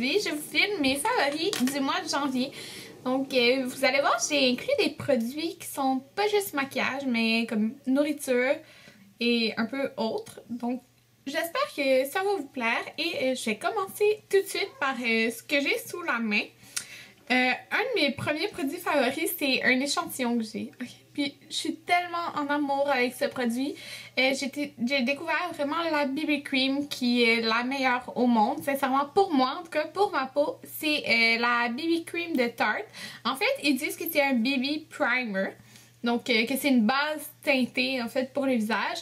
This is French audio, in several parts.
aujourd'hui, je vous filme mes favoris du mois de janvier. Donc, vous allez voir, j'ai inclus des produits qui sont pas juste maquillage, mais comme nourriture et un peu autres. Donc, j'espère que ça va vous plaire et je vais commencer tout de suite par ce que j'ai sous la main. Un de mes premiers produits favoris, c'est un échantillon que j'ai. Okay. Puis, je suis tellement en amour avec ce produit. J'ai découvert vraiment la BB Cream qui est la meilleure au monde. Sincèrement, pour moi, en tout cas pour ma peau, c'est la BB Cream de Tarte. En fait, ils disent que c'est un BB Primer. Donc, que c'est une base teintée, en fait, pour le visage.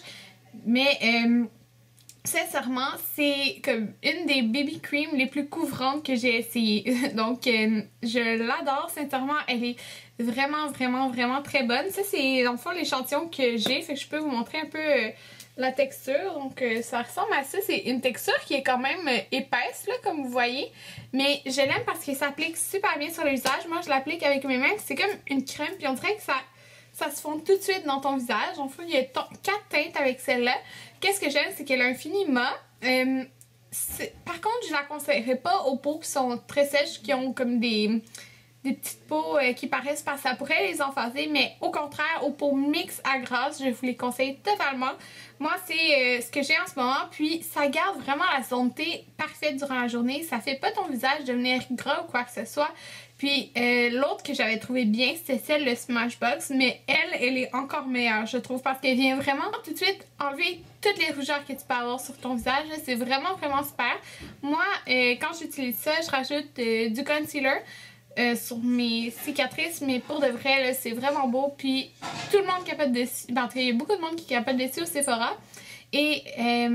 Mais... sincèrement, c'est comme une des BB Cream les plus couvrantes que j'ai essayé. Donc, je l'adore. Sincèrement, elle est vraiment très bonne. Ça, c'est dans le fond l'échantillon que j'ai. Fait que je peux vous montrer un peu la texture. Donc, ça ressemble à ça. C'est une texture qui est quand même épaisse, là, comme vous voyez. Mais je l'aime parce que ça s'applique super bien sur le visage. Moi, je l'applique avec mes mains. C'est comme une crème. Puis on dirait que ça se fond tout de suite dans ton visage. En fait, il y a 4 teintes avec celle-là. Qu'est-ce que j'aime, c'est qu'elle a un fini mat. Par contre, je la conseillerais pas aux peaux qui sont très sèches, qui ont comme des petites peaux qui paraissent parce que ça pourrait les emphaser. Mais au contraire, aux peaux mixtes à grasses, je vous les conseille totalement. Moi, c'est ce que j'ai en ce moment. Puis, ça garde vraiment la zone T parfaite durant la journée. Ça fait pas ton visage devenir gras ou quoi que ce soit. Puis l'autre que j'avais trouvé bien, c'était celle de Smashbox, mais elle est encore meilleure, je trouve, parce qu'elle vient vraiment tout de suite enlever toutes les rougeurs que tu peux avoir sur ton visage. C'est vraiment super. Moi, quand j'utilise ça, je rajoute du concealer sur mes cicatrices, mais pour de vrai, c'est vraiment beau. Puis tout le monde capote dessus. Ben, en tout cas, il y a beaucoup de monde qui capote dessus au Sephora. Et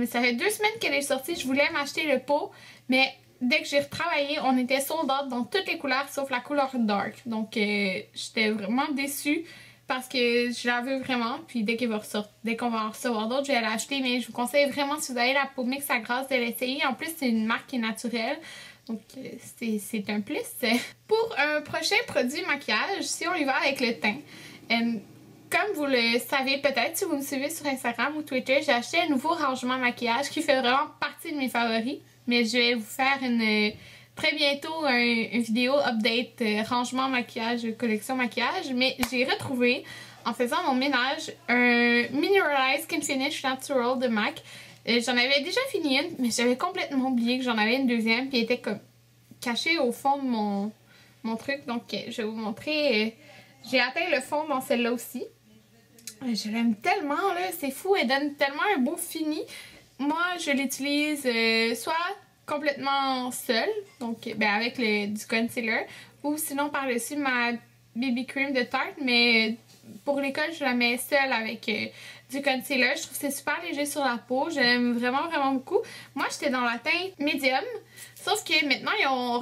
ça fait 2 semaines qu'elle est sortie. Je voulais m'acheter le pot, mais... dès que j'ai retravaillé, on était sold out dans toutes les couleurs sauf la couleur dark. Donc, j'étais vraiment déçue parce que je la veux vraiment. Puis dès qu'on va en recevoir d'autres, je vais l'acheter. Mais je vous conseille vraiment, si vous avez la peau mixte à grasse, de l'essayer. En plus, c'est une marque qui est naturelle. Donc, c'est un plus. Pour un prochain produit maquillage, si on y va avec le teint, comme vous le savez peut-être, si vous me suivez sur Instagram ou Twitter, j'ai acheté un nouveau rangement maquillage qui fait vraiment partie de mes favoris. Mais je vais vous faire très bientôt une vidéo update rangement maquillage, collection maquillage. Mais j'ai retrouvé, en faisant mon ménage, un Mineralized Skin Finish Natural de MAC. J'en avais déjà fini une, mais j'avais complètement oublié que j'en avais une deuxième. Puis elle était comme cachée au fond de mon truc. Donc je vais vous montrer. J'ai atteint le fond dans celle-là aussi. Je l'aime tellement, là, c'est fou. Elle donne tellement un beau fini. Moi, je l'utilise soit complètement seule, donc avec du concealer, ou sinon par-dessus ma BB Cream de Tarte, mais pour l'école, je la mets seule avec du concealer. Je trouve que c'est super léger sur la peau, je l'aime vraiment beaucoup. Moi, j'étais dans la teinte médium, sauf que maintenant, ils ont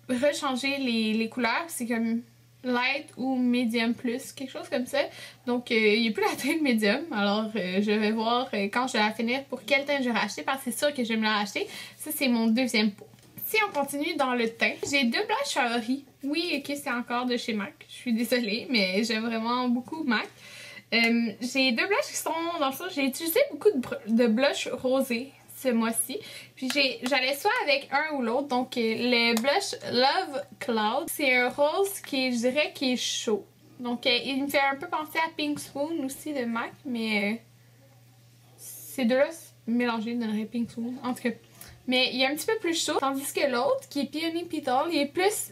rechangé les couleurs, c'est comme... light ou medium plus, quelque chose comme ça. Donc, il n'y a plus la teinte medium. Alors, je vais voir quand je vais la finir pour quelle teinte je vais racheter parce que c'est sûr que je vais me la racheter. Ça, c'est mon deuxième pot. Si on continue dans le teint, j'ai 2 blushs favoris. Oui, ok, c'est encore de chez MAC. Je suis désolée, mais j'aime vraiment beaucoup MAC. J'ai 2 blushs qui sont, dans le fond, j'ai utilisé beaucoup de blushs rosés ce mois-ci. Puis j'allais soit avec un ou l'autre. Donc le blush Love Cloud, c'est un rose qui, je dirais, qui est chaud. Donc il me fait un peu penser à Pink Swoon aussi de MAC, mais ces deux-là mélangés donneraient Pink Swoon. En tout cas, mais il est un petit peu plus chaud. Tandis que l'autre, qui est Peony Petal, il est plus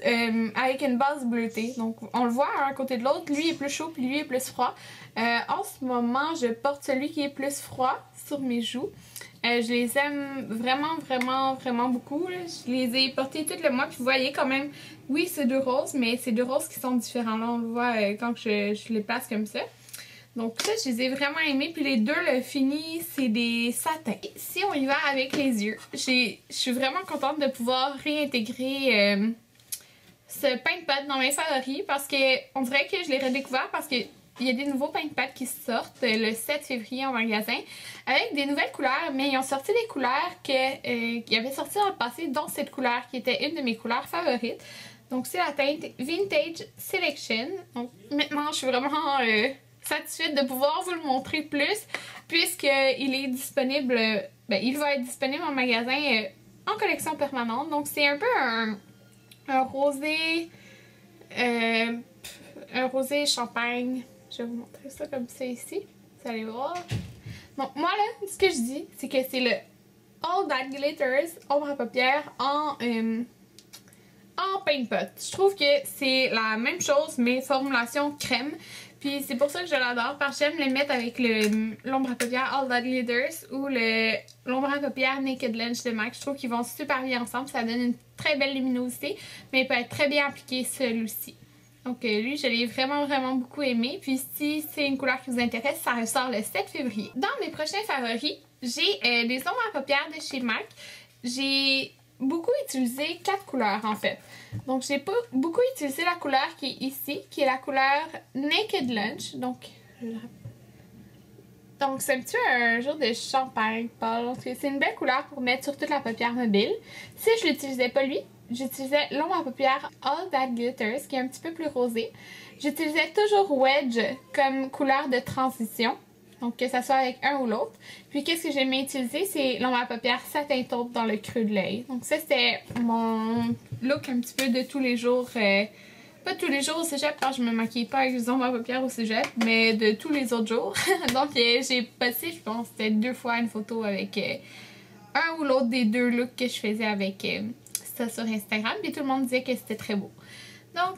avec une base bleutée. Donc on le voit à un côté de l'autre. Lui est plus chaud, puis lui est plus froid. En ce moment, je porte celui qui est plus froid sur mes joues. Je les aime vraiment beaucoup. Là. Je les ai portés tout le mois. Puis vous voyez quand même, oui, c'est 2 roses, mais c'est 2 roses qui sont différents. Là, on le voit quand je les place comme ça. Donc ça, je les ai vraiment aimés. Puis les deux, le fini, c'est des satins. Et si on y va avec les yeux, je suis vraiment contente de pouvoir réintégrer ce paint pot dans mes favoris. Parce que on dirait que je l'ai redécouvert parce que il y a des nouveaux paint pot qui sortent le 7 février en magasin avec des nouvelles couleurs, mais ils ont sorti des couleurs qui avaient sorti dans le passé, dont cette couleur qui était une de mes couleurs favorites. Donc c'est la teinte Vintage Selection. Donc maintenant je suis vraiment satisfaite de pouvoir vous le montrer plus puisqu'il est disponible, il va être disponible en magasin en collection permanente. Donc c'est un peu un rosé, un rosé champagne. Je vais vous montrer ça comme ça ici. Vous allez voir. Donc moi là, ce que je dis, c'est que c'est le All That Glitters ombre à paupières en paint pot. Je trouve que c'est la même chose mais formulation crème. Puis c'est pour ça que je l'adore, parce que j'aime les mettre avec l'ombre à paupières All That Glitters ou l'ombre à paupières Naked Lunch de MAC. Je trouve qu'ils vont super bien ensemble, ça donne une très belle luminosité, mais il peut être très bien appliqué celui-ci. Donc lui, je l'ai vraiment beaucoup aimé. Puis si c'est une couleur qui vous intéresse, ça ressort le 7 février. Dans mes prochains favoris, j'ai des ombres à paupières de chez MAC. J'ai beaucoup utilisé 4 couleurs en fait. Donc j'ai pas beaucoup utilisé la couleur qui est ici, qui est la couleur Naked Lunch. Donc c'est un petit peu un genre de champagne pâle. C'est une belle couleur pour mettre sur toute la paupière mobile. Si je l'utilisais pas lui, j'utilisais l'ombre à paupières All That Glitters qui est un petit peu plus rosé. J'utilisais toujours Wedge comme couleur de transition. Donc que ça soit avec un ou l'autre. Puis qu'est-ce que j'aimais utiliser, c'est l'ombre à paupières satin taupe dans le creux de l'œil. Donc ça c'était mon look un petit peu de tous les jours. Pas tous les jours au cégep quand je me maquille pas avec les ombres à paupières au cégep, mais de tous les autres jours. Donc j'ai posté, je pense, c'était 2 fois une photo avec un ou l'autre des 2 looks que je faisais avec ça sur Instagram. Puis tout le monde disait que c'était très beau. Donc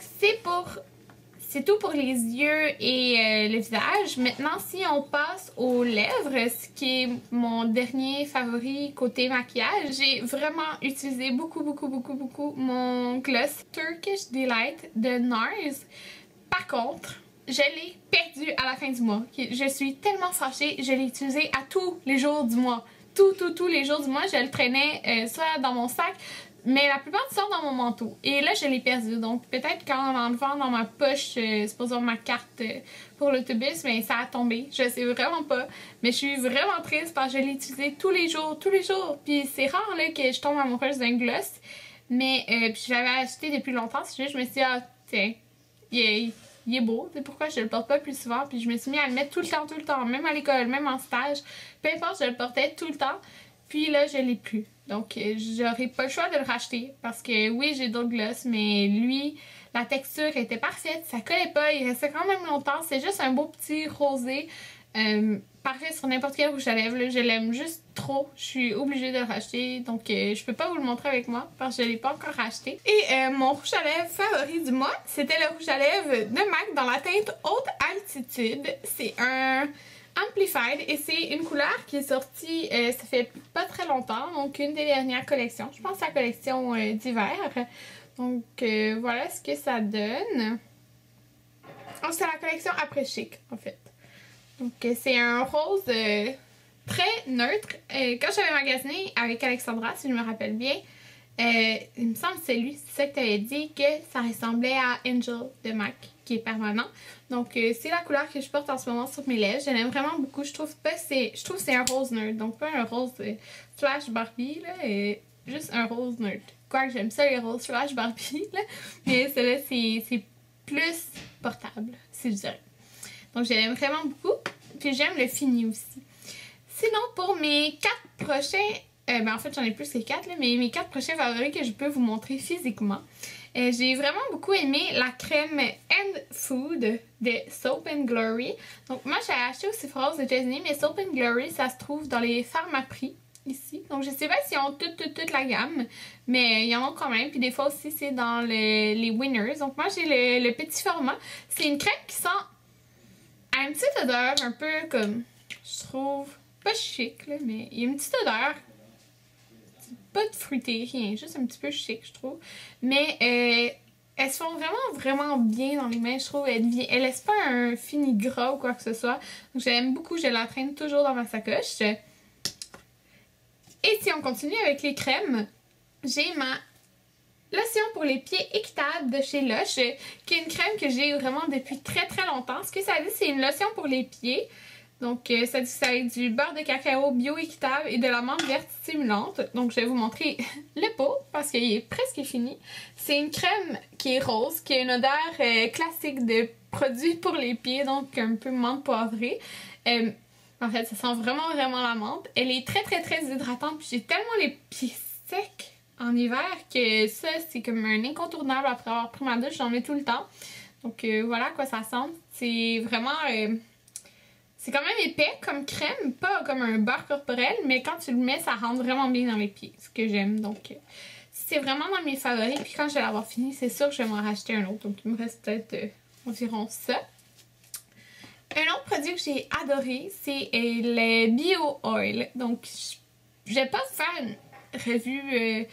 c'est tout pour les yeux et le visage. Maintenant, si on passe aux lèvres, ce qui est mon dernier favori côté maquillage, j'ai vraiment utilisé beaucoup mon gloss Turkish Delight de NARS. Par contre, je l'ai perdu à la fin du mois. Je suis tellement fâchée, je l'ai utilisé à tous les jours du mois. Tous les jours du mois, je le traînais soit dans mon sac, mais la plupart du temps dans mon manteau. Et là, je l'ai perdu. Donc, peut-être qu'en l'enlevant dans ma poche, supposons ma carte pour l'autobus, mais ça a tombé. Je sais vraiment pas. Mais je suis vraiment triste parce que je l'ai utilisé tous les jours. Puis c'est rare là, que je tombe amoureuse d'un gloss. Mais puis je l'avais acheté depuis longtemps. C'est juste, je me suis dit, ah, tiens, il est beau. C'est pourquoi je le porte pas plus souvent. Puis je me suis mis à le mettre tout le temps. Même à l'école, même en stage. Peu importe, je le portais tout le temps. Puis là, je l'ai plus. Donc, j'aurais pas le choix de le racheter. Parce que oui, j'ai d'autres gloss, mais lui, la texture était parfaite. Ça collait pas, il restait quand même longtemps. C'est juste un beau petit rosé. Parfait sur n'importe quel rouge à lèvres. Là. Je l'aime juste trop. Je suis obligée de le racheter. Donc, je peux pas vous le montrer avec moi parce que je l'ai pas encore racheté. Et mon rouge à lèvres favori du mois, c'était le rouge à lèvres de MAC dans la teinte Haute Altitude. C'est un Amplified et c'est une couleur qui est sortie, ça fait pas très longtemps, donc une des dernières collections. Je pense à la collection d'hiver. Donc voilà ce que ça donne. Oh, c'est la collection après chic en fait. Donc c'est un rose très neutre. Quand j'avais magasiné avec Alexandra, si je me rappelle bien, il me semble que c'est lui, c'est ça que tu avais dit, que ça ressemblait à Angel de MAC, qui est permanent. Donc c'est la couleur que je porte en ce moment sur mes lèvres. Je l'aime vraiment beaucoup. Je trouve que c'est un rose neutre, donc pas un rose flash Barbie, là, juste un rose neutre. Quoique j'aime ça les roses flash Barbie, là, mais celui-là c'est plus portable, si je dirais. Donc je l'aime vraiment beaucoup. Puis j'aime le fini aussi. Sinon pour mes 4 prochains... en fait, j'en ai plus que 4, là, mais mes 4 prochains favoris que je peux vous montrer physiquement. J'ai vraiment beaucoup aimé la crème End Food de Soap & Glory. Donc moi, j'ai acheté au Sephora aux États-Unis, mais Soap & Glory, ça se trouve dans les Pharmaprix ici. Donc je sais pas s'ils ont toute la gamme, mais il y en a quand même. Puis des fois aussi, c'est dans les Winners. Donc moi, j'ai le petit format. C'est une crème qui sent à une petite odeur un peu comme, je trouve, pas chic, là, mais il y a une petite odeur. Pas de fruité, rien, juste un petit peu chic, je trouve. Mais elles se font vraiment bien dans les mains, je trouve. Elles laissent pas un fini gras ou quoi que ce soit. Donc j'aime beaucoup, je la traîne toujours dans ma sacoche. Et si on continue avec les crèmes, j'ai ma lotion pour les pieds équitable de chez Lush, qui est une crème que j'ai vraiment depuis très longtemps. Ce que ça dit, c'est une lotion pour les pieds. Donc, ça dit que c'est avec du beurre de cacao bio-équitable et de la menthe verte stimulante. Donc, je vais vous montrer le pot parce qu'il est presque fini. C'est une crème qui est rose, qui a une odeur classique de produit pour les pieds, donc un peu menthe poivrée. En fait, ça sent vraiment la menthe. Elle est très hydratante, puis j'ai tellement les pieds sec en hiver que ça, c'est comme un incontournable après avoir pris ma douche. J'en mets tout le temps. Donc voilà à quoi ça ressemble. C'est vraiment... c'est quand même épais comme crème, pas comme un beurre corporel, mais quand tu le mets, ça rentre vraiment bien dans mes pieds, ce que j'aime. Donc c'est vraiment dans mes favoris. Puis quand je vais l'avoir fini, c'est sûr que je vais m'en racheter un autre. Donc il me reste peut-être environ ça. Un autre produit que j'ai adoré, c'est le Bio Oil. Donc je vais pas faire une revue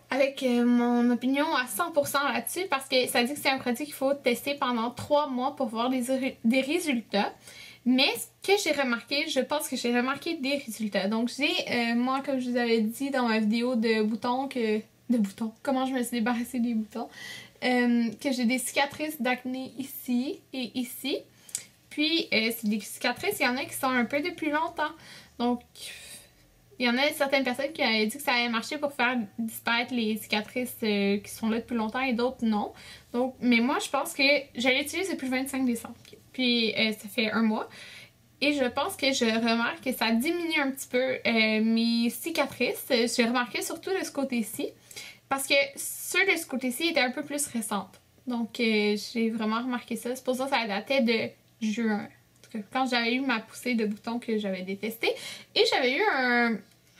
avec mon opinion à 100% là-dessus parce que ça dit que c'est un produit qu'il faut tester pendant 3 mois pour voir des résultats. Mais ce que j'ai remarqué, je pense que j'ai remarqué des résultats. Donc j'ai, moi comme je vous avais dit dans ma vidéo de boutons, comment je me suis débarrassée des boutons, que j'ai des cicatrices d'acné ici et ici. Puis c'est des cicatrices, il y en a qui sont un peu de plus longtemps. Donc il y en a certaines personnes qui avaient dit que ça allait marcher pour faire disparaître les cicatrices qui sont là depuis longtemps et d'autres non. Donc, mais moi je pense que je l'utilise depuis le 25 décembre. Puis ça fait 1 mois. Et je pense que je remarque que ça diminue un petit peu mes cicatrices. J'ai remarqué surtout de ce côté-ci. Parce que ceux de ce côté-ci étaient un peu plus récentes. Donc j'ai vraiment remarqué ça. C'est pour ça que ça datait de juin. Quand j'avais eu ma poussée de boutons que j'avais détesté. Et j'avais eu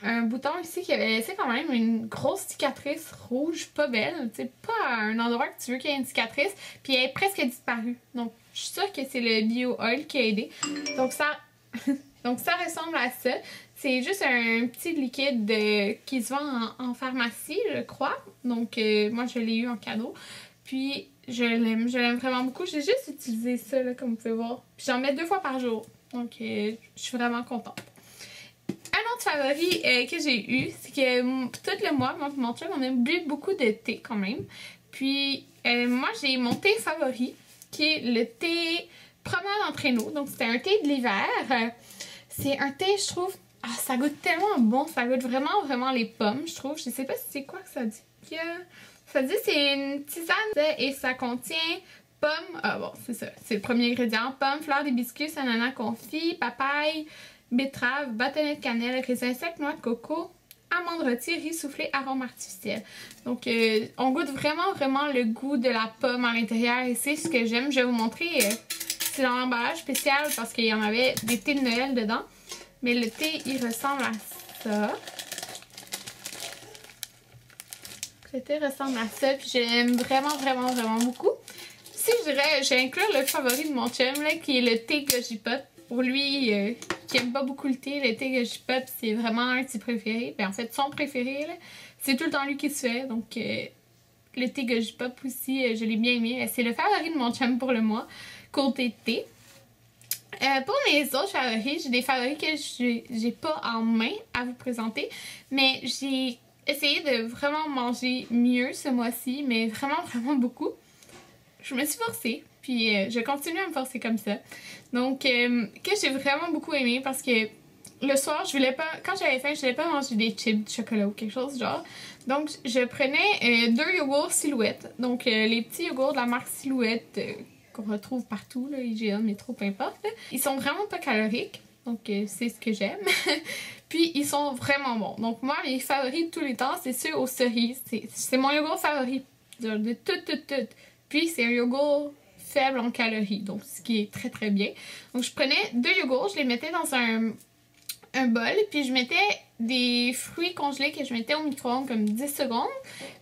un bouton ici qui avait laissé quand même une grosse cicatrice rouge, pas belle. Tu sais, pas un endroit que tu veux qu'il y ait une cicatrice. Puis elle est presque disparue. Donc je suis sûre que c'est le Bio Oil qui a aidé. Donc ça ressemble à ça. C'est juste un petit liquide qui se vend en pharmacie, je crois. Donc moi je l'ai eu en cadeau. Puis je l'aime vraiment beaucoup. J'ai juste utilisé ça là, comme vous pouvez voir. Puis j'en mets 2 fois par jour. Donc je suis vraiment contente. Un autre favori que j'ai eu, c'est que tout le mois, moi et mon chum, on a bu beaucoup de thé quand même. Puis moi j'ai mon thé favori, qui est le thé Promenade en traîneau. Donc c'est un thé de l'hiver. C'est un thé, je trouve, ça goûte tellement bon. Ça goûte vraiment, vraiment les pommes, je trouve. Je sais pas si c'est quoi que ça dit. Ça dit c'est une tisane et ça contient pommes. Ah bon, c'est ça. C'est le premier ingrédient. Pommes, fleurs d'hibiscus, ananas confit, papaye, betterave, bâtonnet de cannelle, raisins secs, noix de coco, amandes rôties, riz soufflé, arôme artificiel. Donc on goûte vraiment, vraiment le goût de la pomme à l'intérieur et c'est ce que j'aime. Je vais vous montrer. C'est dans l'emballage spécial parce qu'il y en avait des thés de Noël dedans. Mais le thé, il ressemble à ça. Le thé ressemble à ça, puis j'aime vraiment, vraiment, vraiment beaucoup. Si je dirais, je vais inclure le favori de mon chum, là, qui est le thé Goji Pop. Pour lui, qui aime pas beaucoup le thé Goji Pop, c'est vraiment un de ses préférés. Ben, en fait, son préféré, c'est tout le temps lui qui se fait. Donc, le thé Goji Pop aussi, je l'ai bien aimé. C'est le favori de mon chum pour le mois, côté thé. Pour mes autres favoris, j'ai des favoris que j'ai pas en main à vous présenter. Mais j'ai essayé de vraiment manger mieux ce mois-ci, mais vraiment, vraiment beaucoup. Je me suis forcée, puis je continue à me forcer comme ça. Donc, que j'ai vraiment beaucoup aimé parce que le soir, je voulais pas, quand j'avais faim, je voulais pas manger des chips de chocolat ou quelque chose du genre. Donc, je prenais 2 yogourts Silhouette. Donc, les petits yogourts de la marque Silhouette qu'on retrouve partout, là, IGA, Métro, peu importe. Là. Ils sont vraiment pas caloriques. Donc, c'est ce que j'aime. Puis, ils sont vraiment bons. Donc, moi, mes favoris de tous les temps, c'est ceux aux cerises. C'est mon yogourt favori de tout. Puis, c'est un yogourt faible en calories. Donc, ce qui est très, très bien. Donc, je prenais 2 yogourts. Je les mettais dans un bol. Puis, je mettais des fruits congelés que je mettais au micro-ondes comme 10 secondes.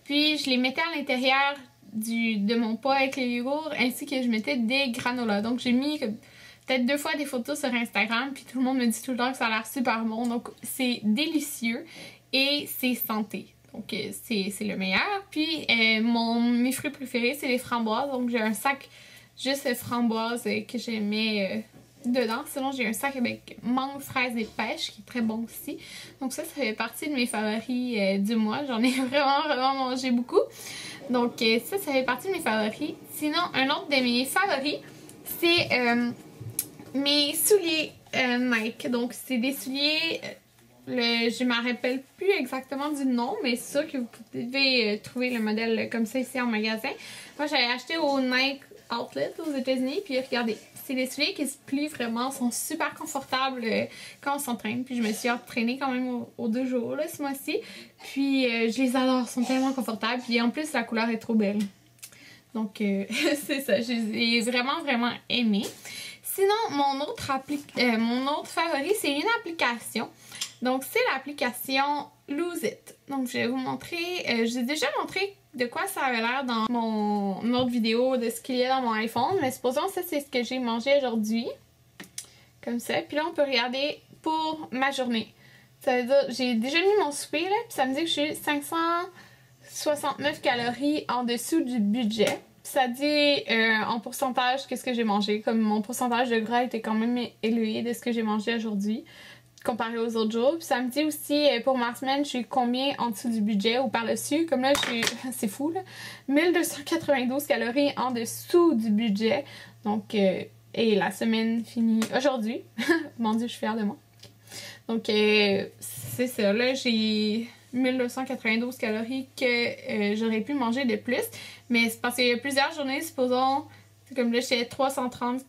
Puis, je les mettais à l'intérieur de mon pot avec les yogourts. Ainsi que je mettais des granolas. Donc, j'ai mis peut-être 2 fois des photos sur Instagram, puis tout le monde me dit tout le temps que ça a l'air super bon. Donc, c'est délicieux et c'est santé. Donc, c'est le meilleur. Puis, mes fruits préférés, c'est les framboises. Donc, j'ai un sac juste framboises que je mets dedans. Sinon, j'ai un sac avec mangue, fraises et pêche qui est très bon aussi. Donc, ça fait partie de mes favoris du mois. J'en ai vraiment, vraiment mangé beaucoup. Donc, ça fait partie de mes favoris. Sinon, un autre de mes favoris, c'est mes souliers Nike. Donc, c'est des souliers, je ne me rappelle plus exactement du nom, mais c'est sûr que vous pouvez trouver le modèle comme ça ici en magasin. Moi, j'avais acheté au Nike Outlet aux États-Unis, puis regardez, c'est des souliers qui se plient vraiment, sont super confortables quand on s'entraîne. Puis je me suis entraînée quand même aux 2 jours là, ce mois-ci. Puis je les adore, ils sont tellement confortables. Puis en plus, la couleur est trop belle. Donc c'est ça, je les ai vraiment, vraiment aimés. Sinon, mon autre favori, c'est une application. Donc, c'est l'application Lose It. Donc, je vais vous montrer, j'ai déjà montré de quoi ça avait l'air dans mon autre vidéo de ce qu'il y a dans mon iPhone. Mais supposons ça, c'est ce que j'ai mangé aujourd'hui. Comme ça. Puis là, on peut regarder pour ma journée. Ça veut dire, j'ai déjà mis mon souper, là, puis ça me dit que je suis 569 calories en dessous du budget. Ça dit en pourcentage qu'est-ce que j'ai mangé. Comme mon pourcentage de gras était quand même élevé de ce que j'ai mangé aujourd'hui comparé aux autres jours. Puis ça me dit aussi pour ma semaine, je suis combien en dessous du budget ou par-dessus. Comme là, je suis, c'est fou là, 1292 calories en dessous du budget. Donc, et la semaine finit aujourd'hui. Mon Dieu, je suis fière de moi. Donc, c'est ça. Là, j'ai 1292 calories que j'aurais pu manger de plus. Mais c'est parce qu'il y a plusieurs journées, supposons, comme là, j'étais 330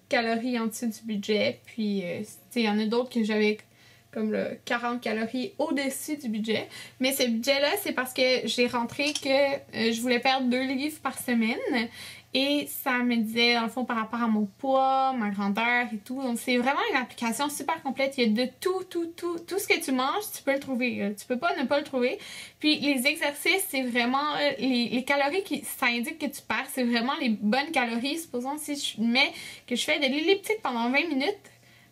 calories en dessous du budget. Puis, il y en a d'autres que j'avais comme là, 40 calories au-dessus du budget. Mais ce budget-là, c'est parce que j'ai rentré que je voulais perdre 2 livres par semaine. Et ça me disait, dans le fond, par rapport à mon poids, ma grandeur et tout. Donc, c'est vraiment une application super complète. Il y a de tout ce que tu manges, tu peux le trouver. Tu peux pas ne pas le trouver. Puis, les exercices, c'est vraiment les calories qui ça indique que tu perds. C'est vraiment les bonnes calories. Supposons si je mets que je fais de l'elliptique pendant 20 minutes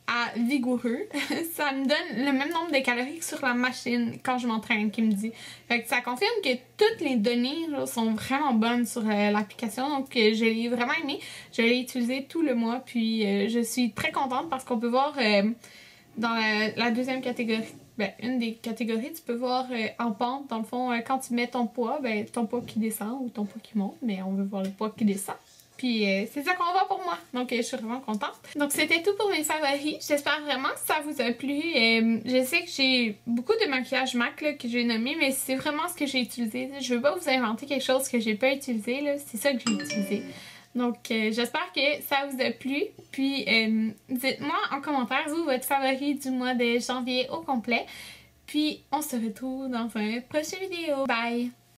à vigoureux, ça me donne le même nombre de calories que sur la machine quand je m'entraîne, qui me dit. Fait que ça confirme que toutes les données là, sont vraiment bonnes sur l'application, donc je l'ai vraiment aimé. Je l'ai utilisé tout le mois, puis je suis très contente parce qu'on peut voir dans la deuxième catégorie, ben, une des catégories, tu peux voir en pente, dans le fond, quand tu mets ton poids, ben, ton poids qui descend ou ton poids qui monte, mais on veut voir le poids qui descend. Puis c'est ça qu'on voit pour moi. Donc je suis vraiment contente. Donc c'était tout pour mes favoris. J'espère vraiment que ça vous a plu. Je sais que j'ai beaucoup de maquillage MAC là, que j'ai nommé, mais c'est vraiment ce que j'ai utilisé. Je veux pas vous inventer quelque chose que j'ai pas utilisé. C'est ça que j'ai utilisé. Donc j'espère que ça vous a plu. Puis dites-moi en commentaire, vous, votre favori du mois de janvier au complet. Puis on se retrouve dans une prochaine vidéo. Bye!